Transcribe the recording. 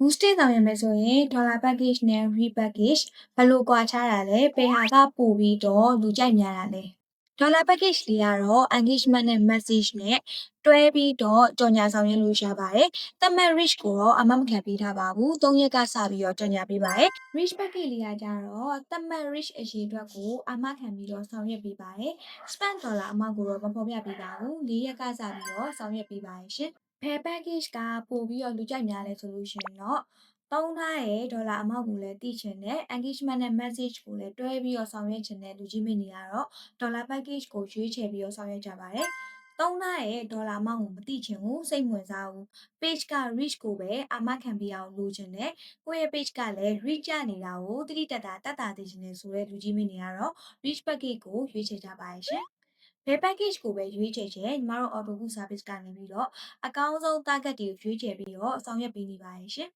Boosted ဆောင်ရွက်မယ်ဆိုရင် Dollar Package နဲ့ Repackage ဘယ်လိုကွာခြားတာလဲဘယ်ဟာကပိုပြီးတော့လူကြိုက်များတာလဲ Dollar Package လေးကတော့ engagement နဲ့ message နဲ့တွဲပြီးတော့ကြော်ညာဆောင်ရွက်လို့ရပါတယ်သတ်မှတ် reach ကိုတော့အာမခံပေးထားပါဘူး3ရက်ကစပြီးတော့ကြော်ညာပေးပါတယ် reach package လေးကကြတော့သတ်မှတ် reach အရေအတွက်ကိုအာမခံပြီးတော့ဆောင်ရွက်ပေးပါတယ် spend dollar အမောက်ကိုတော့မဖော်ပြပေးပါဘူး4ရက်ကစပြီးတော့ဆောင်ရွက်ပေးပါတယ်ရှင်ဘယ် package ကပို့ပြီးတော့လူကြိုက်များလဲဆိုလို့ရှိရင်တော့သုံးထားတဲ့ဒေါ်လာအမောက်ကိုလည်းသိချင်တဲ့ engagement နဲ့ message ကိုလည်းတွဲပြီးတော့ဆောင်ရွက်ချင်တဲ့လူကြီးမင်းတွေကတော့ dollar package ကိုရွေးချယ်ပြီးတော့ဆောင်ရွက်ကြပါတယ်။သုံးထားတဲ့ဒေါ်လာအမောက်ကိုမသိချင်ဘူးစိတ်ဝင်စားဘူး page က reach ကိုပဲအာမခံပေးအောင်လိုချင်တယ်ကိုယ့်ရဲ့ page ကလည်း reach ကျနေတာကိုတိတိတတ်တာသိချင်တယ်ဆိုတဲ့လူကြီးမင်းတွေကတော့ reach package ကိုရွေးချယ်ကြပါရဲ့ရှင်။ဘယ် package ကိုပဲရွေးချယ်ချယ်ညီမတို့ auto book service ကနေပြီးတော့အကောင်းဆုံး target တွေကိုရွေးချယ်ပြီးတော့ဆောင်ရွက်ပေးနေပါရဲ့ရှင်